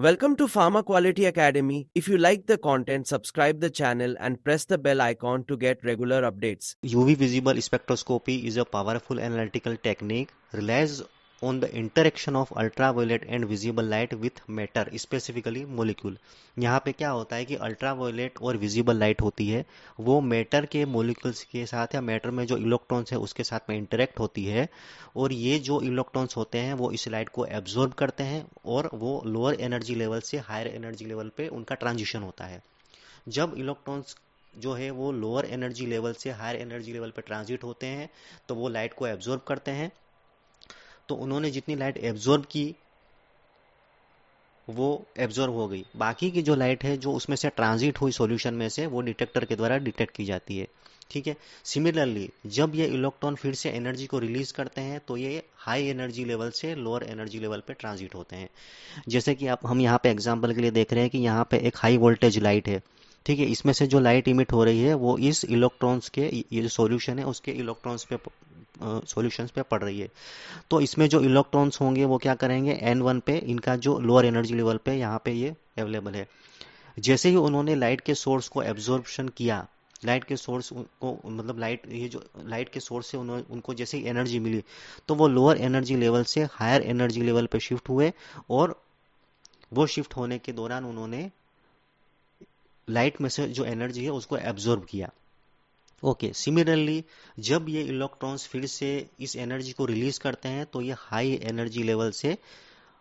Welcome to Pharma Quality Academy. If you like the content, subscribe the channel and press the bell icon to get regular updates. UV visible spectroscopy is a powerful analytical technique relies on the interaction of ultraviolet and visible light with matter, specifically molecule. यहाँ पे क्या होता है कि ultraviolet और visible light होती है, वो मैटर के मोलिक्यूल्स के साथ या मैटर में जो इलेक्ट्रॉन्स है उसके साथ में इंटरेक्ट होती है, और ये जो इलेक्ट्रॉन्स होते हैं वो इस लाइट को एब्जॉर्ब करते हैं और वो लोअर एनर्जी लेवल से हायर एनर्जी लेवल पे उनका ट्रांजिशन होता है। जब इलेक्ट्रॉन्स जो है वो लोअर एनर्जी लेवल से हायर एनर्जी लेवल पर ट्रांजिट होते हैं तो वो लाइट को एब्जॉर्ब करते हैं। तो उन्होंने जितनी लाइट एब्जॉर्ब की वो एब्जॉर्ब हो गई, बाकी की जो लाइट है जो उसमें से ट्रांजिट हुई सॉल्यूशन में से वो डिटेक्टर के द्वारा डिटेक्ट की जाती है। ठीक है। सिमिलरली जब ये इलेक्ट्रॉन फिर से एनर्जी को रिलीज करते हैं तो ये हाई एनर्जी लेवल से लोअर एनर्जी लेवल पे ट्रांजिट होते हैं। जैसे कि आप हम यहाँ पे एग्जांपल के लिए देख रहे हैं कि यहाँ पे एक हाई वोल्टेज लाइट है। ठीक है। इसमें से जो लाइट इमिट हो रही है वो इस इलेक्ट्रॉन्स के, ये जो सॉल्यूशन है उसके इलेक्ट्रॉन्स पे, सॉल्यूशंस पे पड़ रही है। तो इसमें जो इलेक्ट्रॉन्स होंगे वो क्या करेंगे, N1 पे इनका जो लोअर एनर्जी लेवल पे यहाँ पे ये अवेलेबल है। जैसे ही उन्होंने लाइट के सोर्स को एब्जॉर्प्शन किया, लाइट के सोर्स को मतलब लाइट, ये जो लाइट के सोर्स से उनको जैसे ही एनर्जी मिली तो वो लोअर एनर्जी लेवल से हायर एनर्जी लेवल पे शिफ्ट हुए, और वो शिफ्ट होने के दौरान उन्होंने लाइट में से जो एनर्जी है उसको एब्जॉर्ब किया। ओके। सिमिलरली जब ये इलेक्ट्रॉन्स फिर से इस एनर्जी को रिलीज करते हैं तो ये हाई एनर्जी लेवल से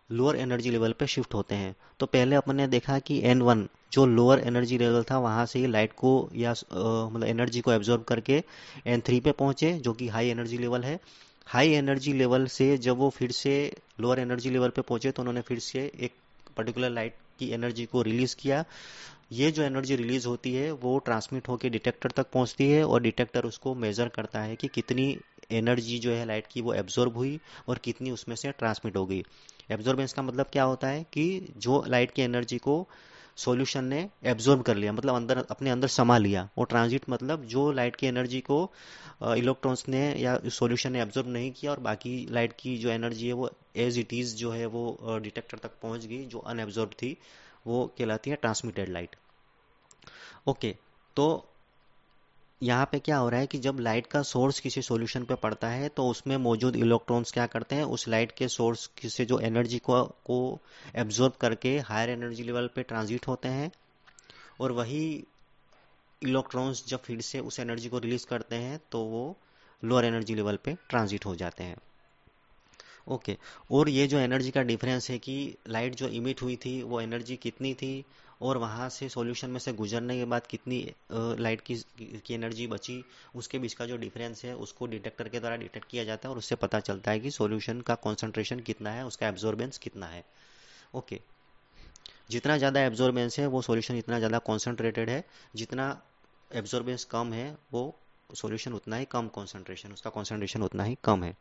लोअर एनर्जी लेवल पे शिफ्ट होते हैं। तो पहले अपन ने देखा कि N1 जो लोअर एनर्जी लेवल था वहां से ये लाइट को या मतलब एनर्जी को एब्जॉर्ब करके N3 पे पहुंचे जो कि हाई एनर्जी लेवल है। हाई एनर्जी लेवल से जब वो फिर से लोअर एनर्जी लेवल पे पहुंचे तो उन्होंने फिर से एक पर्टिकुलर लाइट की एनर्जी को रिलीज किया। ये जो एनर्जी रिलीज होती है वो ट्रांसमिट होकर डिटेक्टर तक पहुंचती है, और डिटेक्टर उसको मेजर करता है कि कितनी एनर्जी जो है लाइट की वो एब्जॉर्ब हुई और कितनी उसमें से ट्रांसमिट हो गई। एब्जॉर्बेंस का मतलब क्या होता है कि जो लाइट की एनर्जी को सॉल्यूशन ने एब्जॉर्ब कर लिया, मतलब अंदर अपने अंदर समा लिया, और ट्रांजिट मतलब जो लाइट की एनर्जी को इलेक्ट्रॉन्स ने या सॉल्यूशन ने एब्जॉर्ब नहीं किया और बाकी लाइट की जो एनर्जी है वो एज इट इज जो है वो डिटेक्टर तक पहुंच गई, जो अनएब्जॉर्ब थी वो कहलाती है ट्रांसमिटेड लाइट। ओके। तो यहाँ पे क्या हो रहा है कि जब लाइट का सोर्स किसी सॉल्यूशन पे पड़ता है तो उसमें मौजूद इलेक्ट्रॉन्स क्या करते हैं, उस लाइट के सोर्स से जो एनर्जी को एब्जॉर्ब करके हायर एनर्जी लेवल पे ट्रांजिट होते हैं, और वही इलेक्ट्रॉन्स जब फिर से उस एनर्जी को रिलीज करते हैं तो वो लोअर एनर्जी लेवल पे ट्रांजिट हो जाते हैं। ओके। और ये जो एनर्जी का डिफरेंस है कि लाइट जो इमिट हुई थी वो एनर्जी कितनी थी, और वहाँ से सॉल्यूशन में से गुजरने के बाद कितनी लाइट की एनर्जी बची, उसके बीच का जो डिफरेंस है उसको डिटेक्टर के द्वारा डिटेक्ट किया जाता है, और उससे पता चलता है कि सॉल्यूशन का कॉन्सेंट्रेशन कितना है, उसका एब्जॉर्बेंस कितना है। ओके। जितना ज़्यादा एब्जॉर्बेंस है वो सॉल्यूशन इतना ज़्यादा कॉन्सेंट्रेटेड है, जितना एब्जॉर्बेंस कम है वो सॉल्यूशन उतना ही कम कॉन्सेंट्रेशन, उसका कॉन्सेंट्रेशन उतना ही कम है।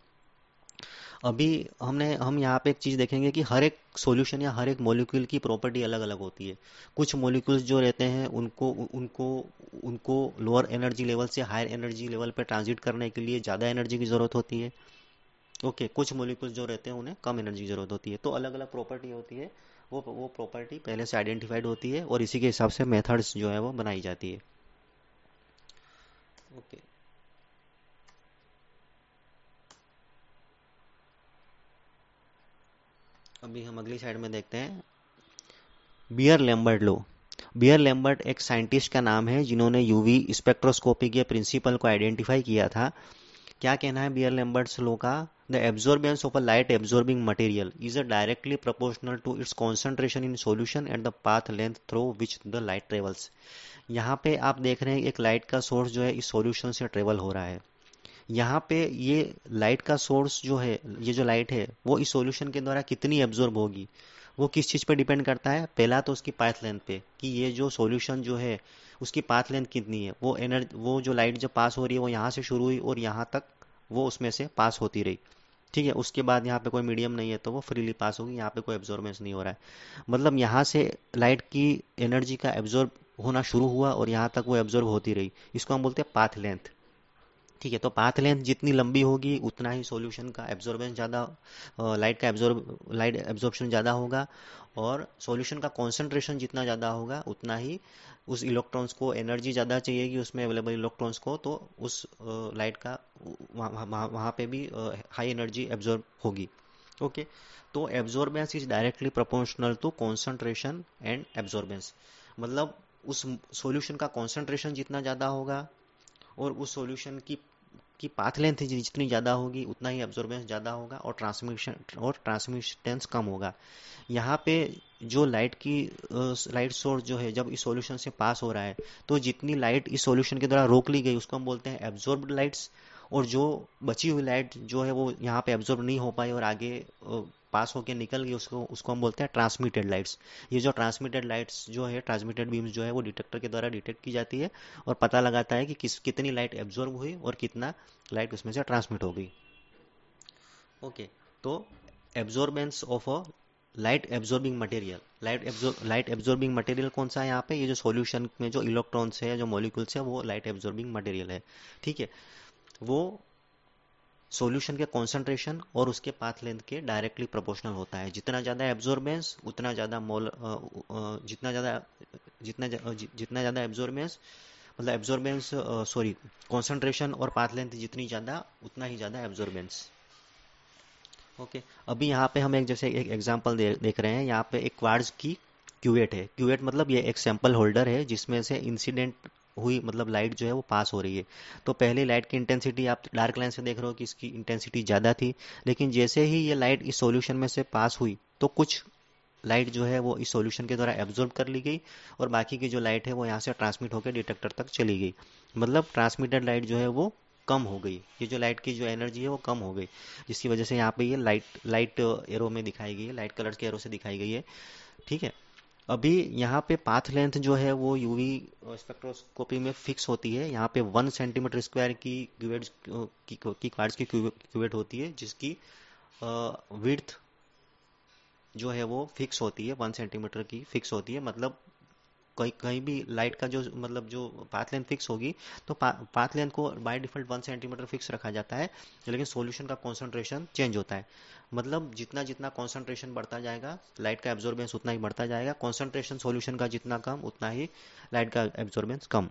अभी हम यहाँ पे एक चीज़ देखेंगे कि हर एक सॉल्यूशन या हर एक मॉलिक्यूल की प्रॉपर्टी अलग अलग होती है। कुछ मॉलिक्यूल्स जो रहते हैं उनको उनको उनको लोअर एनर्जी लेवल से हायर एनर्जी लेवल पे ट्रांजिट करने के लिए ज़्यादा एनर्जी की ज़रूरत होती है। ओके। कुछ मॉलिक्यूल्स जो रहते हैं उन्हें कम एनर्जी की ज़रूरत होती है। तो अलग अलग प्रॉपर्टी होती है, वो प्रॉपर्टी पहले से आइडेंटिफाइड होती है और इसी के हिसाब से मेथड्स जो है वो बनाई जाती है। ओके। अभी हम अगली साइड में देखते हैं Beer Lambert law. Beer Lambert एक साइंटिस्ट का नाम है जिन्होंने यूवी स्पेक्ट्रोस्कोपी के प्रिंसिपल को आइडेंटिफाई किया था। क्या कहना है बियर लैम्बर्ट्स लो का, the absorbance of a light absorbing material is a directly proportional to its concentration in solution and the path length through which the light travels. यहाँ पे आप देख रहे हैं एक लाइट का सोर्स जो है इस सॉल्यूशन से ट्रेवल हो रहा है। यहाँ पे ये लाइट का सोर्स जो है, ये जो लाइट है वो इस सॉल्यूशन के द्वारा कितनी एब्जॉर्ब होगी, वो किस चीज़ पे डिपेंड करता है, पहला तो उसकी पाथ लेंथ पे कि ये जो सॉल्यूशन जो है उसकी पाथ लेंथ कितनी है। वो जो लाइट जब पास हो रही है वो यहाँ से शुरू हुई और यहाँ तक वो उसमें से पास होती रही। ठीक है। उसके बाद यहाँ पे कोई मीडियम नहीं है तो वो फ्रीली पास होगी, यहाँ पे कोई एब्जॉर्बेंस नहीं हो रहा है। मतलब यहाँ से लाइट की एनर्जी का एब्जॉर्ब होना शुरू हुआ और यहाँ तक वो एब्जॉर्ब होती रही, इसको हम बोलते हैं पाथ लेंथ। ठीक है, तो पाथ लेंथ जितनी लंबी होगी उतना ही सॉल्यूशन का एब्जॉर्बेंस ज़्यादा, लाइट एब्जॉर्प्शन ज़्यादा होगा, और सॉल्यूशन का कॉन्सेंट्रेशन जितना ज़्यादा होगा उतना ही उस इलेक्ट्रॉन्स को एनर्जी ज़्यादा चाहिएगी, उसमें अवेलेबल इलेक्ट्रॉन्स को, तो उस लाइट का वहाँ पे भी हाई एनर्जी एब्जॉर्ब होगी। ओके, तो absorbance is directly proportional to concentration and absorbance. मतलब उस सॉल्यूशन का कॉन्सेंट्रेशन जितना ज़्यादा होगा और उस सॉल्यूशन की पाथ लेंथ जितनी ज़्यादा होगी उतना ही एब्जॉर्बेंस ज़्यादा होगा, और ट्रांसमिटेंस कम होगा। यहाँ पे जो लाइट सोर्स जो है जब इस सॉल्यूशन से पास हो रहा है, तो जितनी लाइट इस सॉल्यूशन के द्वारा रोक ली गई उसको हम बोलते हैं एब्जॉर्ब्ड लाइट्स, और जो बची हुई लाइट जो है वो यहाँ पे एब्जॉर्ब नहीं हो पाई और आगे पास होके निकल गई, उसको उसको हम बोलते हैं ट्रांसमिटेड लाइट्स। ये जो ट्रांसमिटेड लाइट्स जो है, ट्रांसमिटेड बीम्स जो है, वो डिटेक्टर के द्वारा डिटेक्ट की जाती है और पता लगाता है कि कितनी लाइट एब्जॉर्ब हुई और कितना लाइट उसमें से ट्रांसमिट हो गई। ओके, तो absorbance of a light absorbing material, light absorbing material कौन सा है यहाँ पे? ये जो सॉल्यूशन में जो इलेक्ट्रॉन्स है, जो मॉलिक्यूल्स है, वो लाइट एब्जॉर्बिंग मटेरियल है। ठीक है, वो सॉल्यूशन के कॉन्सेंट्रेशन और उसके पाथ लेंथ के डायरेक्टली प्रोपोर्शनल होता है। जितना ज़्यादा एब्जॉर्बेंस उतना ज़्यादा जितना ज़्यादा एब्जॉर्बेंस, मतलब एब्जॉर्बेंस, सॉरी, कॉन्सेंट्रेशन और पाथ लेंथ जितनी ज़्यादा उतना ही ज़्यादा एब्जॉर्बेंस। ओके, अभी यहाँ पे हम एक एग्जांपल देख रहे हैं। यहाँ पे एक क्वार्ट्ज की क्यूवेट है। क्यूवेट मतलब ये एक सैंपल होल्डर है जिसमें से इंसिडेंट हुई, मतलब लाइट जो है वो पास हो रही है। तो पहले लाइट की इंटेंसिटी आप डार्क लाइन से देख रहे हो कि इसकी इंटेंसिटी ज़्यादा थी, लेकिन जैसे ही ये लाइट इस सॉल्यूशन में से पास हुई तो कुछ लाइट जो है वो इस सॉल्यूशन के द्वारा एब्जॉर्ब कर ली गई, और बाकी की जो लाइट है वो यहाँ से ट्रांसमिट होकर डिटेक्टर तक चली गई। मतलब ट्रांसमिटेड लाइट जो है वो कम हो गई, ये जो लाइट की जो एनर्जी है वो कम हो गई, जिसकी वजह से यहाँ पे ये लाइट लाइट एरो में दिखाई गई है, लाइट कलर के एरो से दिखाई गई है। ठीक है, अभी यहाँ पे पाथ लेंथ जो है वो यूवी स्पेक्ट्रोस्कोपी में फिक्स होती है। यहाँ पे 1 सेंटीमीटर स्क्वायर की क्यूवेट की क्वार्ट्ज की क्यूवेट होती है, जिसकी विड्थ जो है वो फिक्स होती है, 1 सेंटीमीटर की फिक्स होती है। मतलब कहीं कहीं भी लाइट का जो, मतलब जो पाथ लेंथ फिक्स होगी, तो पाथ लेंथ को बाय डिफॉल्ट 1 सेंटीमीटर फिक्स रखा जाता है, लेकिन सॉल्यूशन का कॉन्सेंट्रेशन चेंज होता है। मतलब जितना जितना कॉन्सेंट्रेशन बढ़ता जाएगा लाइट का एब्जॉर्बेंस उतना ही बढ़ता जाएगा, कॉन्सेंट्रेशन सॉल्यूशन का जितना कम उतना ही लाइट का एब्जॉर्बेंस कम।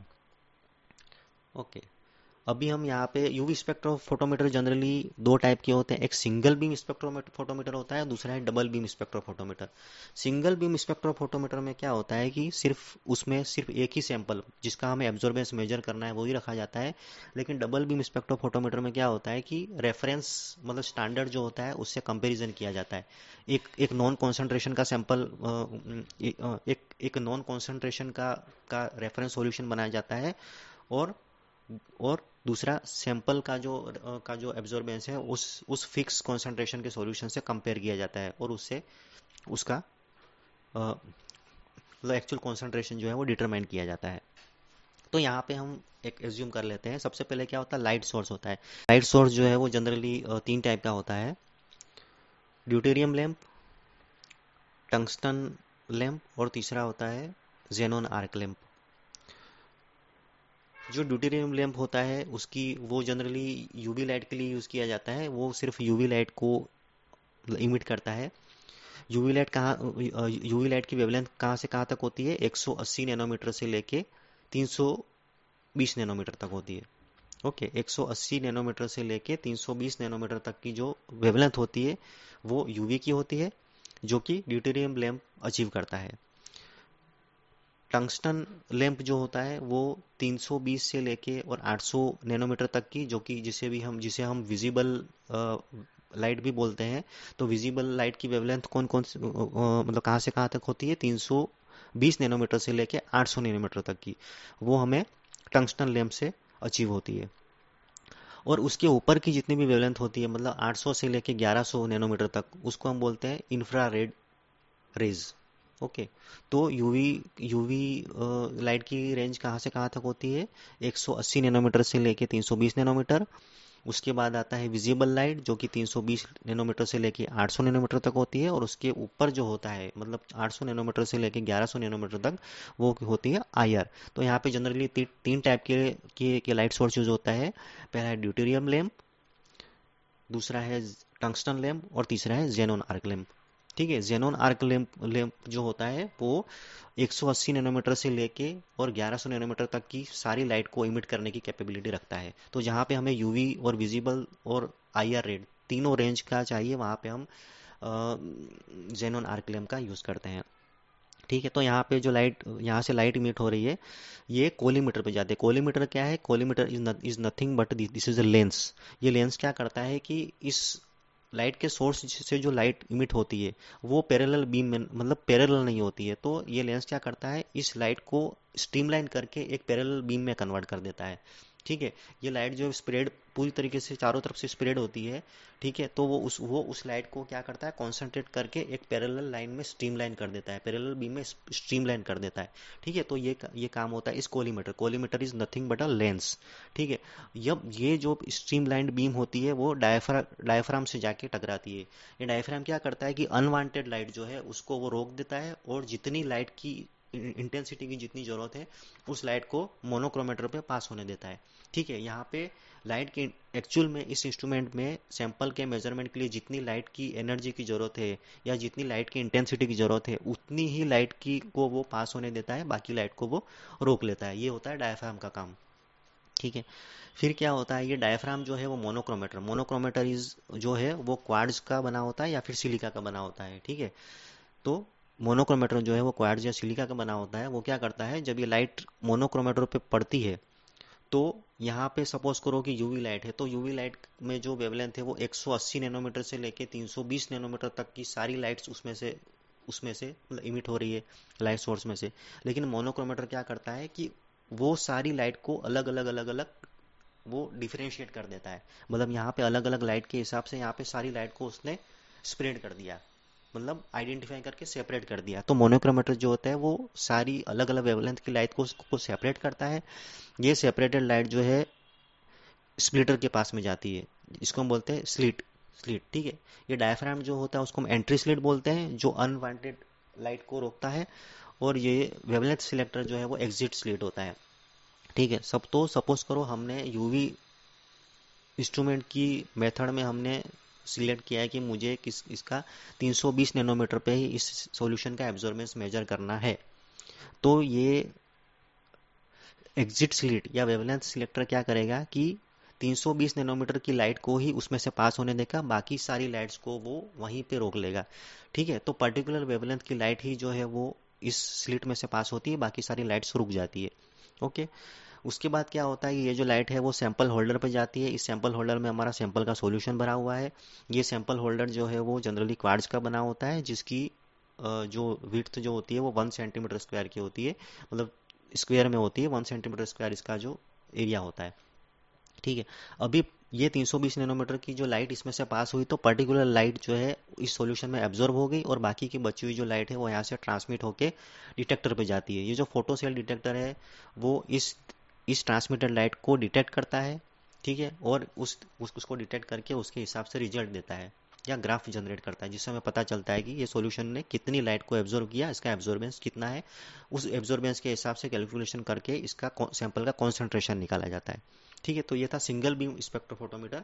ओके, अभी हम यहाँ पे यूवी स्पेक्ट्रोफोटोमीटर जनरली दो टाइप के होते हैं। एक सिंगल बीम स्पेक्ट्रोफोटोमीटर होता है, दूसरा है double beam spectrophotometer. Single beam spectrophotometer में क्या होता है कि उसमें सिर्फ एक ही सैंपल जिसका हमें एब्जॉर्बेंस मेजर करना है वही रखा जाता है। लेकिन डबल बीम स्पेक्ट्रोफोटोमीटर में क्या होता है कि रेफरेंस, मतलब स्टैंडर्ड जो होता है उससे कंपेरिजन किया जाता है। एक नॉन कॉन्सेंट्रेशन का सैंपल, एक नॉन कॉन्सेंट्रेशन का रेफरेंस सॉल्यूशन बनाया जाता है, और दूसरा सैंपल का जो एब्जॉर्बेंस है उस फिक्स कंसंट्रेशन के सॉल्यूशन से कंपेयर किया जाता है, और उससे उसका मतलब एक्चुअल कंसंट्रेशन जो है वो डिटरमाइन किया जाता है। तो यहाँ पे हम एक एज्यूम कर लेते हैं। सबसे पहले क्या होता है, लाइट सोर्स होता है। लाइट सोर्स जो है वो जनरली 3 टाइप का होता है: ड्यूटेरियम लैंप, टंगस्टन लैंप, और तीसरा होता है जेनॉन आर्क लैंप। जो ड्यूटेरियम लैंप होता है उसकी, वो जनरली यूवी लाइट के लिए यूज़ किया जाता है। वो सिर्फ यूवी लाइट को इमिट करता है। यूवी लाइट की वेवलेंथ कहाँ से कहाँ तक होती है? 180 नैनोमीटर से लेके 320 नैनोमीटर तक होती है। ओके, 180 नैनोमीटर से लेके 320 नैनोमीटर तक की जो वेवलेंथ होती है वो यूवी की होती है, जो कि ड्यूटेरियम लैंप अचीव करता है। टंगस्टन लैंप जो होता है वो 320 से लेके और 800 नैनोमीटर तक की, जो कि जिसे हम विजिबल लाइट भी बोलते हैं। तो विजिबल लाइट की वेवलेंथ कौन कौन मतलब कहाँ से कहाँ तक होती है? 320 नैनोमीटर से लेके 800 नैनोमीटर तक की, वो हमें टंगस्टन लैंप से अचीव होती है। और उसके ऊपर की जितनी भी वेवलेंथ होती है, मतलब 800 से लेके 1100 नैनोमीटर तक, उसको हम बोलते हैं इंफ्रारेड रेज। ओके, तो यूवी यूवी लाइट की रेंज कहाँ से कहाँ तक होती है? 180 नैनोमीटर से लेके 320 नैनोमीटर, उसके बाद आता है विजिबल लाइट जो कि 320 नैनोमीटर से लेके 800 नैनोमीटर तक होती है, और उसके ऊपर जो होता है मतलब 800 नैनोमीटर से लेके 1100 नैनोमीटर तक वो होती है आईआर। तो यहाँ पे जनरली तीन टाइप के लाइट सोर्स यूज होता है। पहला है ड्यूटेरियम लैम्प, दूसरा है टंगस्टन लैम्प, और तीसरा है जेनॉन आर्क लैम्प। ठीक है, जेनॉन आर्क लैम्प जो होता है वो 180 नैनोमीटर से लेके और 1100 नैनोमीटर तक की सारी लाइट को इमिट करने की कैपेबिलिटी रखता है। तो जहाँ पे हमें यूवी और विजिबल और आईआर रेड तीनों रेंज का चाहिए, वहाँ पे हम जेनॉन आर्क लैम्प का यूज़ करते हैं। ठीक है, तो यहाँ पे जो लाइट यहाँ से लाइट इमिट हो रही है ये कोलीमीटर पे जाते हैं। कोलीमीटर क्या है? Collimator is nothing but this is a lens. ये लेंस क्या करता है कि इस लाइट के सोर्स से जो लाइट इमिट होती है वो पैरेलल बीम में मतलब पैरेलल नहीं होती है, तो ये लेंस क्या करता है इस लाइट को स्ट्रीमलाइन करके एक पैरेलल बीम में कन्वर्ट कर देता है। ठीक है, ये लाइट जो स्प्रेड पूरी तरीके से चारों तरफ से स्प्रेड होती है, ठीक है, तो वो उस लाइट को क्या करता है कॉन्सेंट्रेट करके एक पैरेलल लाइन में स्ट्रीमलाइन कर देता है, पैरेलल बीम में स्ट्रीमलाइन कर देता है। ठीक है, तो ये काम होता है इस collimator. Collimator is nothing but a lens. ठीक है, जब ये जो स्ट्रीमलाइंड बीम होती है वो डायफ्राम से जाके टकराती है। ये डायफ्राम क्या करता है कि अनवांटेड लाइट जो है उसको वो रोक देता है, और जितनी लाइट की इंटेंसिटी की जितनी जरूरत है उस लाइट को मोनोक्रोमेटर पे पास होने देता है। ठीक है, यहाँ पे लाइट की एक्चुअल में इस इंस्ट्रूमेंट में सैंपल के मेजरमेंट के लिए जितनी लाइट की एनर्जी की जरूरत है या जितनी लाइट की इंटेंसिटी की जरूरत है उतनी ही लाइट की को वो पास होने देता है, बाकी लाइट को वो रोक लेता है। ये होता है डायफ्राम का काम। ठीक है, फिर क्या होता है ये डायफ्राम जो है वो मोनोक्रोमेटर इज जो है वो क्वार्ट्ज का बना होता है या फिर सिलिका का बना होता है। ठीक है, तो मोनोक्रोमेटर जो है वो क्वार्ट्ज या सिलिका का बना होता है। वो क्या करता है जब ये लाइट मोनोक्रोमेटर पे पड़ती है तो यहाँ पे सपोज करो कि यूवी लाइट है, तो यूवी लाइट में जो वेवलेंथ है वो 180 नैनोमीटर से लेके 320 नैनोमीटर तक की सारी लाइट्स उसमें से मतलब इमिट हो रही है लाइट सोर्स में से। लेकिन मोनोक्रोमेटर क्या करता है कि वो सारी लाइट को अलग अलग वो डिफरेंशिएट कर देता है। मतलब यहाँ पे अलग अलग लाइट के हिसाब से यहाँ पे सारी लाइट को उसने स्प्रेड कर दिया, मतलब आइडेंटिफाई करके सेपरेट कर दिया। तो मोनोक्रोमेटर जो होता है वो सारी अलग अलग वेवलेंथ की लाइट को उसको सेपरेट करता है। ये सेपरेटेड लाइट जो है स्प्लिटर के पास में जाती है, इसको हम बोलते हैं स्लिट। ठीक है, ये डायफ्राम जो होता है उसको हम एंट्री स्लिट बोलते हैं जो अनवांटेड लाइट को रोकता है, और ये वेवलेंथ सिलेक्टर जो है वो एग्जिट स्लिट होता है। ठीक है, सब तो सपोज करो हमने यूवी इंस्ट्रूमेंट की मेथड में हमने सिलेक्ट किया है कि मुझे इसका 320 नैनोमीटर पे ही इस सॉल्यूशन का एब्जॉर्बेंस मेजर करना है। तो ये एग्जिट स्लिट या वेवलेंथ सिलेक्टर क्या करेगा कि 320 नैनोमीटर की लाइट को ही उसमें से पास होने देगा, बाकी सारी लाइट्स को वो वहीं पे रोक लेगा। ठीक है, तो पर्टिकुलर वेवलेंथ की लाइट ही जो है वो इस स्लिट में से पास होती है, बाकी सारी लाइट्स रुक जाती है। ओके, उसके बाद क्या होता है ये जो लाइट है वो सैंपल होल्डर पे जाती है। इस सैंपल होल्डर में हमारा सैंपल का सॉल्यूशन भरा हुआ है। ये सैंपल होल्डर जो है वो जनरली क्वार्ट्ज का बना होता है, जिसकी जो विड्थ जो होती है वो 1 सेंटीमीटर स्क्वायर की होती है, मतलब स्क्वायर में होती है। 1 सेंटीमीटर स्क्वायर इसका जो एरिया होता है। ठीक है, अभी ये 320 नैनोमीटर की जो लाइट इसमें से पास हुई तो पर्टिकुलर लाइट जो है इस सॉल्यूशन में एब्जॉर्ब हो गई, और बाकी की बची हुई जो लाइट है वो यहाँ से ट्रांसमिट होके डिटेक्टर पे जाती है। ये जो फोटो सेल डिटेक्टर है वो इस ट्रांसमिटेड लाइट को डिटेक्ट करता है। ठीक है, और उसको डिटेक्ट करके उसके हिसाब से रिजल्ट देता है या ग्राफ जनरेट करता है, जिससे हमें पता चलता है कि ये सॉल्यूशन ने कितनी लाइट को एब्जॉर्ब किया, इसका एब्जॉर्बेंस कितना है। उस एब्जॉर्बेंस के हिसाब से कैलकुलेशन करके इसका सैंपल का कॉन्सेंट्रेशन निकाला जाता है। ठीक है, तो ये था सिंगल बीम स्पेक्ट्रोफोटोमीटर,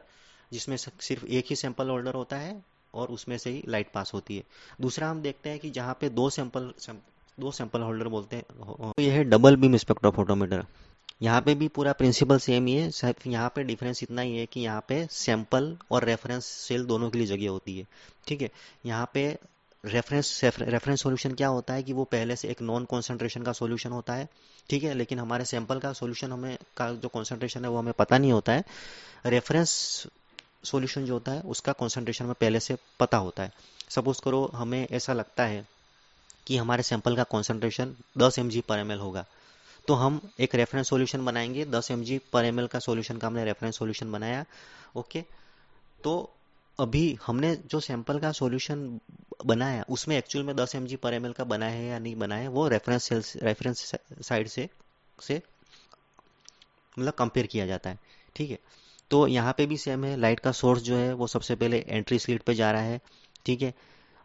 जिसमें सिर्फ एक ही सैंपल होल्डर होता है और उसमें से ही लाइट पास होती है। दूसरा हम देखते हैं कि जहाँ पे दो सैंपल होल्डर बोलते हैं, तो यह है डबल बीम स्पेक्ट्रोफोटोमीटर। यहाँ पे भी पूरा प्रिंसिपल सेम ही है, सिर्फ यहाँ पे डिफरेंस इतना ही है कि यहाँ पे सैंपल और रेफरेंस सेल दोनों के लिए जगह होती है। ठीक है, यहाँ पे रेफरेंस सॉल्यूशन क्या होता है कि वो पहले से एक नॉन कॉन्सेंट्रेशन का सॉल्यूशन होता है। ठीक है, लेकिन हमारे सैंपल का सॉल्यूशन हमें का जो कॉन्सेंट्रेशन है वो हमें पता नहीं होता है। रेफरेंस सॉल्यूशन जो होता है उसका कॉन्सेंट्रेशन हमें पहले से पता होता है। सपोज करो हमें ऐसा लगता है कि हमारे सैंपल का कॉन्सेंट्रेशन 10 mg/ml होगा, तो हम एक रेफरेंस सॉल्यूशन बनाएंगे। 10 mg/ml का सॉल्यूशन का हमने रेफरेंस सॉल्यूशन बनाया। ओके, तो अभी हमने जो सैंपल का सॉल्यूशन बनाया उसमें एक्चुअल में 10 mg/ml का बना है या नहीं बना है वो रेफरेंस साइड से मतलब कंपेयर किया जाता है। ठीक है, तो यहाँ पे भी सेम है, लाइट का सोर्स जो है वो सबसे पहले एंट्री स्लिट पे जा रहा है, ठीक है।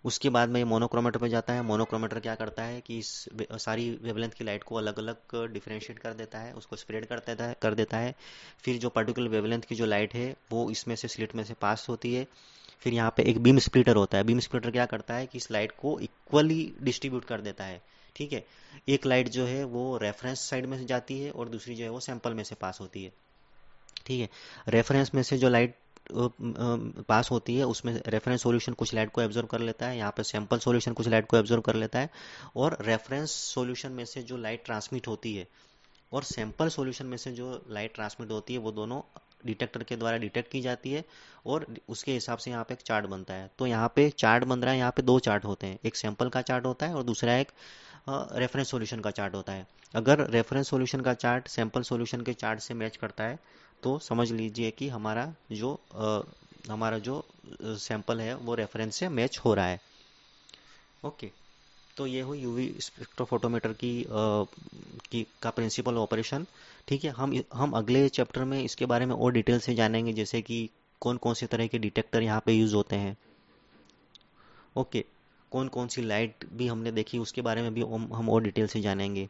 उसके बाद में ये मोनोक्रोमेटर पे जाता है। मोनोक्रोमेटर क्या करता है कि इस सारी वेवलेंथ की लाइट को अलग अलग डिफरेंशिएट कर देता है, उसको स्प्रेड कर देता है। फिर जो पर्टिकुलर वेवलेंथ की जो लाइट है वो इसमें से स्लिट में से पास होती है। फिर यहाँ पे एक बीम स्प्लिटर होता है। बीम स्प्लिटर क्या करता है कि इस लाइट को इक्वली डिस्ट्रीब्यूट कर देता है, ठीक है। एक लाइट जो है वो रेफरेंस साइड में से जाती है और दूसरी जो है वो सैंपल में से पास होती है, ठीक है। रेफरेंस में से जो लाइट पास होती है उसमें रेफरेंस सॉल्यूशन कुछ लाइट को एब्जॉर्ब कर लेता है, यहाँ पे सैंपल सॉल्यूशन कुछ लाइट को एब्जॉर्ब कर लेता है। और रेफरेंस सॉल्यूशन में से जो लाइट ट्रांसमिट होती है और सैंपल सॉल्यूशन में से जो लाइट ट्रांसमिट होती है वो दोनों डिटेक्टर के द्वारा डिटेक्ट की जाती है और उसके हिसाब से यहाँ पे एक चार्ट बनता है। तो यहाँ पे चार्ट बन रहा है, यहाँ पे दो चार्ट होते हैं, एक सैंपल का चार्ट होता है और दूसरा एक रेफरेंस सॉल्यूशन का चार्ट होता है। अगर रेफरेंस सॉल्यूशन का चार्ट सैंपल सॉल्यूशन के चार्ट से मैच करता है तो समझ लीजिए कि हमारा जो सैंपल है वो रेफरेंस से मैच हो रहा है। ओके। तो ये हुई यूवी स्पेक्ट्रोफोटोमीटर की का प्रिंसिपल ऑपरेशन, ठीक है। हम अगले चैप्टर में इसके बारे में और डिटेल से जानेंगे, जैसे कि कौन कौन से तरह के डिटेक्टर यहाँ पे यूज़ होते हैं। ओके। कौन कौन सी लाइट भी हमने देखी उसके बारे में भी हम और डिटेल से जानेंगे,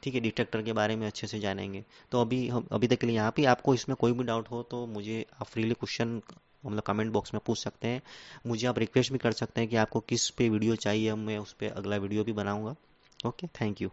ठीक है। डिटेक्टर के बारे में अच्छे से जानेंगे। तो अभी तक के लिए यहाँ पे आपको इसमें कोई भी डाउट हो तो मुझे आप फ्रीली क्वेश्चन मतलब कमेंट बॉक्स में पूछ सकते हैं। मुझे आप रिक्वेस्ट भी कर सकते हैं कि आपको किस पे वीडियो चाहिए, मैं उस पर अगला वीडियो भी बनाऊंगा। Okay, thank you.